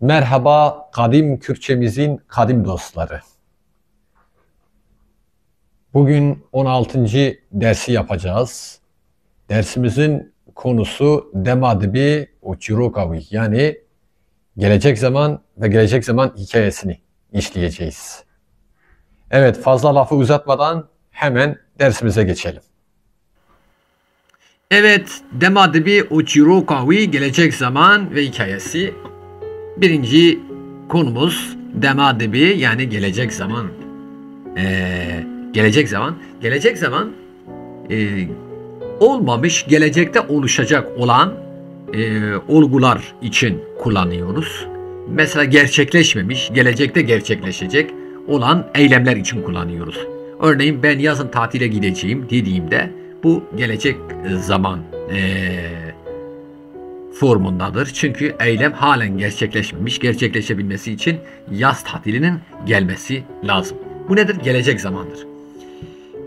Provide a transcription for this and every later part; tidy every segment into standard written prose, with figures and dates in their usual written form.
Merhaba kadim Kürtçemizin kadim dostları. Bugün 16. dersi yapacağız. Dersimizin konusu Demadibi Uçurukavi, yani gelecek zaman ve gelecek zaman hikayesini işleyeceğiz. Evet, fazla lafı uzatmadan hemen dersimize geçelim. Evet, Demadibi Uçurukavi, gelecek zaman ve hikayesi. Birinci konumuz Demadibi, yani gelecek zaman. Gelecek zaman olmamış, gelecekte oluşacak olan olgular için kullanıyoruz. Mesela gerçekleşmemiş, gelecekte gerçekleşecek olan eylemler için kullanıyoruz. Örneğin ben yazın tatile gideceğim dediğimde bu gelecek zaman formundadır. Çünkü eylem halen gerçekleşmemiş. Gerçekleşebilmesi için yaz tatilinin gelmesi lazım. Bu nedir? Gelecek zamandır.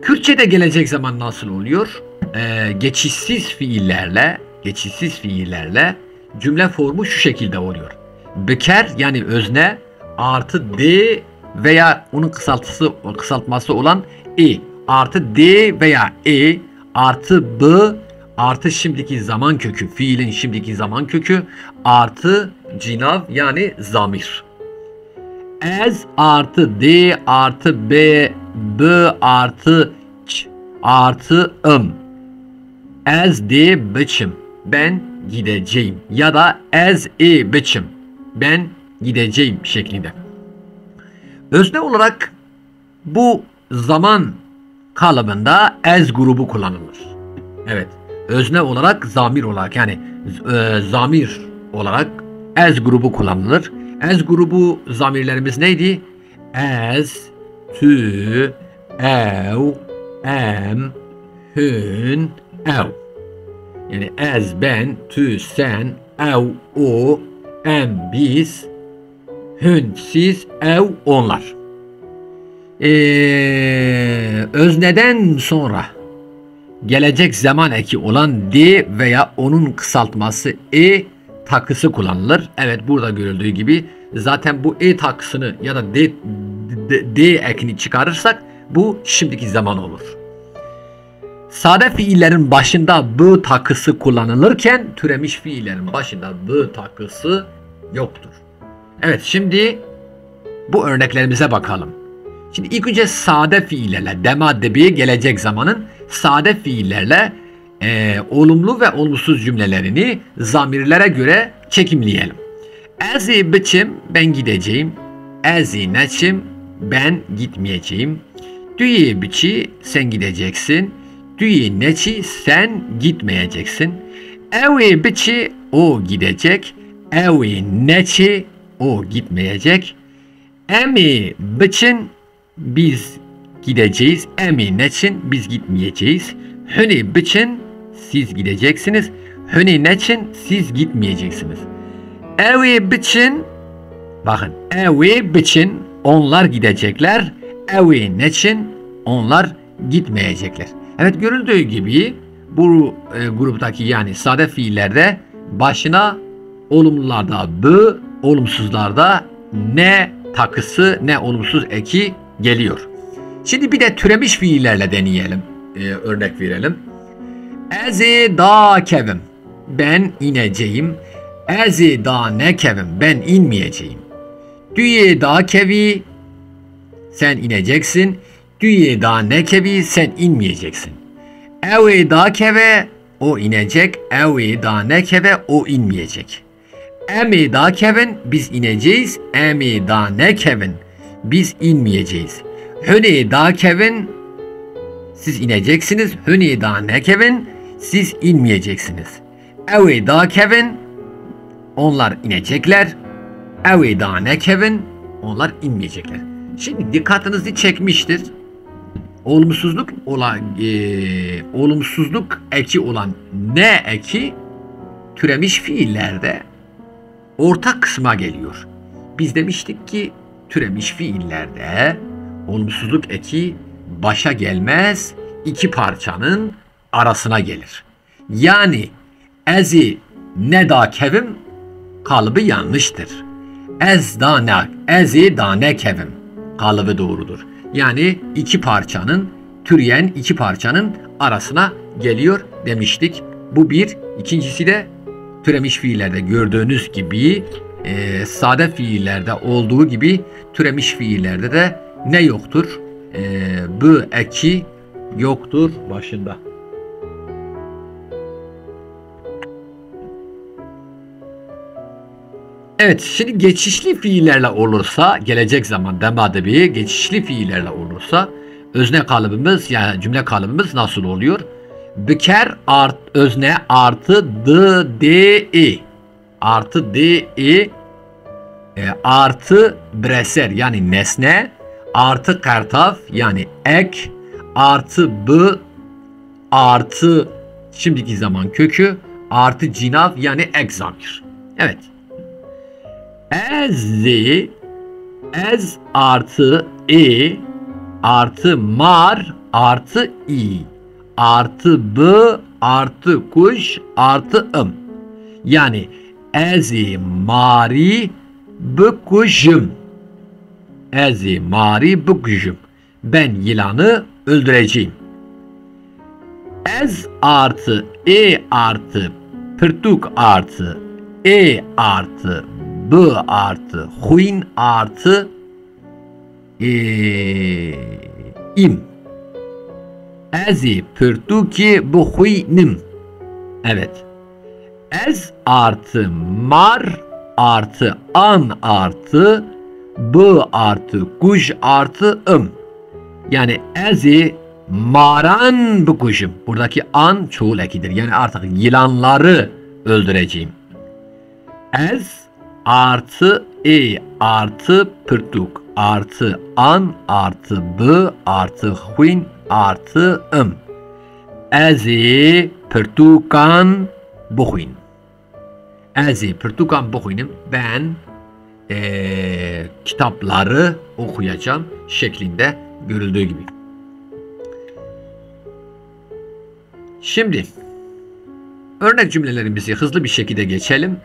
Kürtçe'de gelecek zaman nasıl oluyor? Geçişsiz fiillerle cümle formu şu şekilde oluyor. Beker, yani özne, artı d veya onun kısaltması olan e, artı d veya e, artı b, artı şimdiki zaman kökü, fiilin şimdiki zaman kökü, artı cinav, yani zamir. Ez artı d artı b, b artı ç artı Ez de biçim, ben gideceğim, ya da ez biçim, ben gideceğim şeklinde. Özne olarak bu zaman kalıbında ez grubu kullanılır. Evet, özne olarak, zamir olarak, yani zamir olarak ez grubu kullanılır. Ez grubu zamirlerimiz neydi? Ez, tü, ev, em, hün, ev. Yani ez, ben, tü, sen, ev, o, em, biz, hün, siz, ev, onlar. Özneden sonra gelecek zaman eki olan d veya onun kısaltması e takısı kullanılır. Evet, burada görüldüğü gibi zaten bu e takısını ya da d ekini çıkarırsak bu şimdiki zaman olur. Sade fiillerin başında b takısı kullanılırken türemiş fiillerin başında b takısı yoktur. Evet, şimdi bu örneklerimize bakalım. Şimdi ilk önce sade fiillerle, demadibi, gelecek zamanın sade fiillerle olumlu ve olumsuz cümlelerini zamirlere göre çekimleyelim. Ezi biçim, ben gideceğim. Ezi neçim, ben gitmeyeceğim. Düye biçi, sen gideceksin. Düye neçi, sen gitmeyeceksin. Evi biçi, o gidecek. Evi neçi, o gitmeyecek. Emi biçin, biz gideceğiz. Emi neçin, biz gitmeyeceğiz. Hüni biçin, siz gideceksiniz. Hüni neçin, siz gitmeyeceksiniz. Evi biçin, bakın, evi biçin, onlar gidecekler. Evi neçin, onlar gitmeyecekler. Evet, görüldüğü gibi bu gruptaki, yani sade fiillerde başına olumlularda b, olumsuzlarda ne takısı, ne olumsuz eki geliyor. Şimdi bir de türemiş fiillerle deneyelim. Örnek verelim. Ezi da kevim, ben ineceğim. Ezi da ne kevim, ben inmeyeceğim. Düye da kevi, sen ineceksin. Düye da ne kevi, sen inmeyeceksin. Evi da keve, o inecek. Evi da ne keve, o inmeyecek. Emi da kevin, biz ineceğiz. Emi da ne kevin, biz inmeyeceğiz. Hüni da kevin, siz ineceksiniz. Hüni da ne kevin, siz inmeyeceksiniz. Evi da kevin, onlar inecekler. Evi da ne kevin, onlar inmeyecekler. Şimdi dikkatinizi çekmiştir. Olumsuzluk eki olan ne eki türemiş fiillerde orta kısma geliyor. Biz demiştik ki türemiş fiillerde olumsuzluk eki başa gelmez, iki parçanın arasına gelir. Yani ezi ne da kevim kalıbı yanlıştır. Ez danek, ezi danek evim kalıbı doğrudur. Yani iki parçanın, türeyen iki parçanın arasına geliyor demiştik. Bu bir. İkincisi de türemiş fiillerde gördüğünüz gibi sade fiillerde olduğu gibi türemiş fiillerde de ne yoktur? Bu eki yoktur başında. Evet, şimdi geçişli fiillerle olursa, gelecek zaman demadebi geçişli fiillerle olursa özne kalıbımız yani cümle kalıbımız nasıl oluyor? Büker özne artı d artı d artı breser yani nesne artı kartaf yani ek artı b artı şimdiki zaman kökü artı cinav yani ek zamir. Evet. Ez artı artı mar artı i artı b artı kuş artı yani ezi mari büküşüm. Ezi mari büküşüm. Ben yılanı öldüreceğim. Ez artı artı pırtuk artı artı b artı huyn artı im. Ezi pırtuki bu huynim. Evet. Ez artı mar artı an artı b artı kuş artı yani ezi maran bu kuşum. Buradaki an çoğul ekidir. Yani artık yılanları öldüreceğim. Ez artı artı pırtuk artı an artı b artı huyn artı ezi pırtukan buhuyn. Ezi pırtukan buhuynim. Ben kitapları okuyacağım şeklinde görüldüğü gibi. Şimdi örnek cümlelerimizi hızlı bir şekilde geçelim.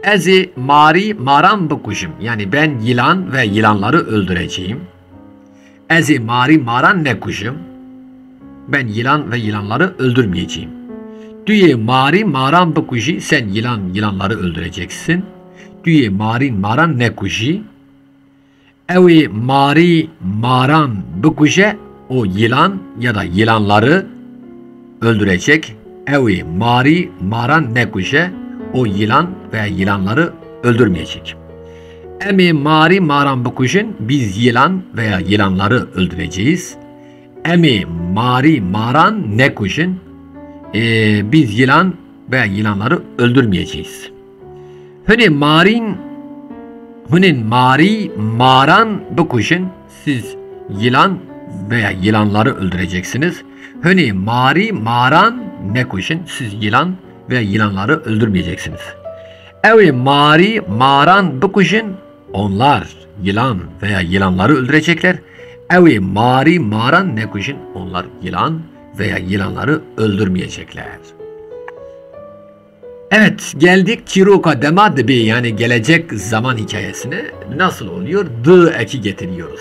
Ezi mari maran bukuşum. Yani ben yılan ve yılanları öldüreceğim. Ezi mari maran ne kuşum? Ben yılan ve yılanları öldürmeyeceğim. Düye mari maran bukuşi. Sen yılanları öldüreceksin. Düye mari maran ne kuşi? Evi mari maran bukuşe. O yılan ya da yılanları öldürecek. Evi mari maran ne kuşe? O yılan veya yılanları öldürmeyecek. Emi mari maran bukuşun. Biz yılan veya yılanları öldüreceğiz. Emi mari maran ne kuşun? Biz yılan veya yılanları öldürmeyeceğiz. Hünin mari maran bukuşun. Siz yılan veya yılanları öldüreceksiniz. Hünin mari maran ne kuşun? Siz yılan ve yılanları öldürmeyeceksiniz. Evi mari maran bukuşun. Onlar yılan veya yılanları öldürecekler. Evi mari maran ne kuşun? Onlar yılan veya yılanları öldürmeyecekler. Evet, geldik Kiroka demadebi yani gelecek zaman hikayesine. Nasıl oluyor? D eki getiriyoruz.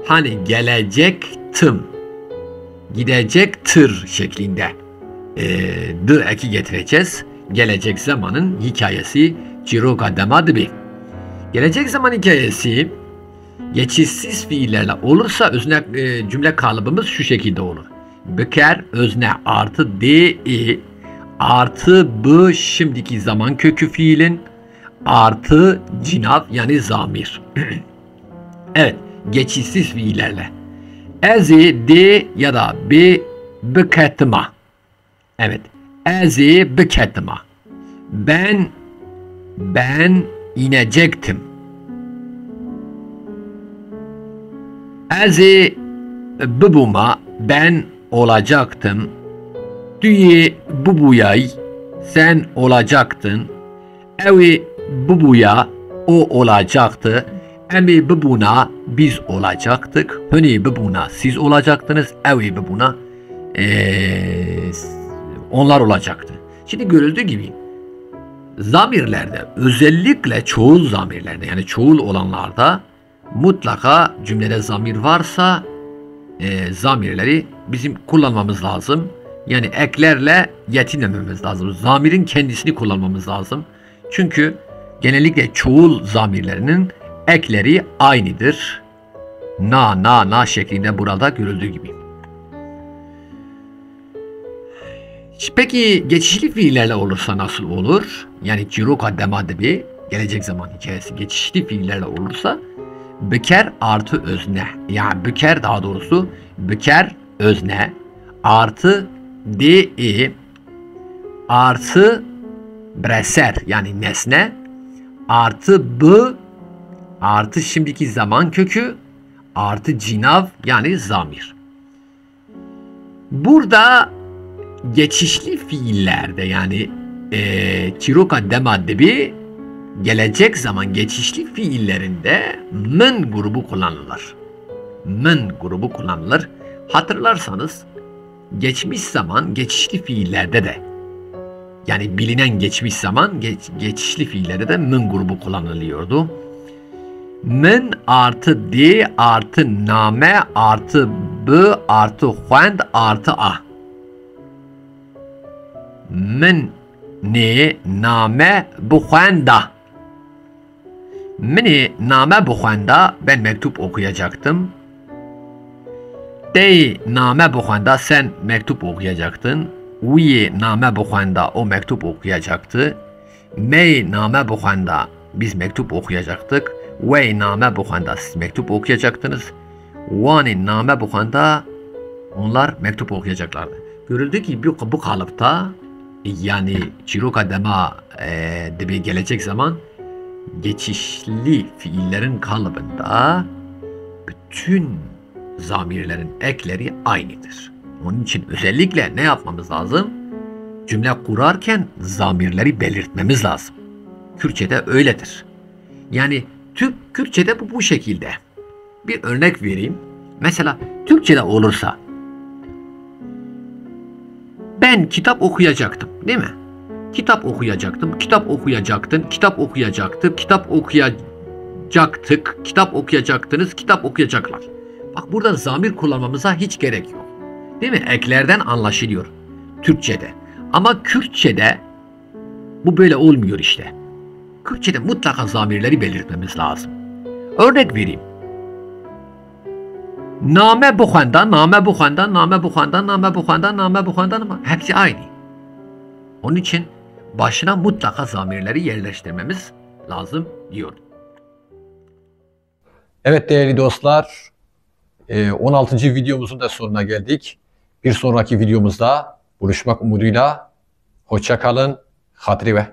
Hani gelecektim, gidecektir şeklinde d eki getireceğiz. Gelecek zamanın hikayesi Kiroka demadebi. Gelecek zaman hikayesi geçişsiz fiillerle olursa özne cümle kalıbımız şu şekilde olur. Büker özne artı d artı b şimdiki zaman kökü fiilin artı cinav yani zamir. Evet, geçişsiz fiillerle. Ezi d ya da b büketma. Evet, ezi büketma. Ben inecektim. Ezi bubuma ben olacaktım. Düye bubuyay sen olacaktın. Evi bubuya o olacaktı. Emi bubuna biz olacaktık. Hüni bubuna siz olacaktınız. Evi bubuna onlar olacaktı. Şimdi görüldüğü gibi Zamirlerde, özellikle çoğul zamirlerde, yani çoğul olanlarda mutlaka cümlede zamir varsa zamirleri bizim kullanmamız lazım. Yani eklerle yetinmememiz lazım. Zamirin kendisini kullanmamız lazım. Çünkü genellikle çoğul zamirlerinin ekleri aynıdır. Na şeklinde burada görüldüğü gibi. Peki geçişli fiillerle olursa nasıl olur? Yani ciroka demadibi, gelecek zaman hikayesi geçişli fiillerle olursa büker artı özne. Yani büker, daha doğrusu büker özne artı di artı breser yani nesne artı b artı şimdiki zaman kökü artı cinav yani zamir. Burada geçişli fiillerde yani ciroka demadibi gelecek zaman geçişli fiillerinde men grubu kullanılır. Men grubu kullanılır. Hatırlarsanız geçmiş zaman geçişli fiillerde de, yani bilinen geçmiş zaman geçişli fiillerde de men grubu kullanılıyordu. Men artı di artı name artı b artı huend artı a. Men ne name bu huenda. Meni name bu huenda, ben mektup okuyacaktım. Dey name bu huenda, sen mektup okuyacaktın. Uye name bu huenda, o mektup okuyacaktı. Mey name bu huenda, biz mektup okuyacaktık. Wey name bu huenda, siz mektup okuyacaktınız. Wani name bu huenda, onlar mektup okuyacaklardı. Görüldü ki bu kalıpta, yani ciroka dema dibi gelecek zaman geçişli fiillerin kalıbında bütün zamirlerin ekleri aynıdır. Onun için özellikle ne yapmamız lazım? Cümle kurarken zamirleri belirtmemiz lazım. Kürtçe'de öyledir. Yani Kürtçe'de bu şekilde. Bir örnek vereyim. Mesela Türkçe'de olursa ben kitap okuyacaktım, değil mi? Kitap okuyacaktım, kitap okuyacaktın, kitap okuyacaktı, kitap okuyacaktık, kitap okuyacaktınız, kitap okuyacaklar. Bak burada zamir kullanmamıza hiç gerek yok. Değil mi? Eklerden anlaşılıyor Türkçe'de. Ama Kürtçe'de bu böyle olmuyor işte. Kürtçe'de mutlaka zamirleri belirtmemiz lazım. Örnek vereyim. Name bukhanda, name bukhanda, name bukhanda, name bukhanda, name bukhanda ama hepsi aynı. Onun için başına mutlaka zamirleri yerleştirmemiz lazım diyor. Evet değerli dostlar, 16. videomuzun da sonuna geldik. Bir sonraki videomuzda buluşmak umuduyla hoşça kalın, hatırı ve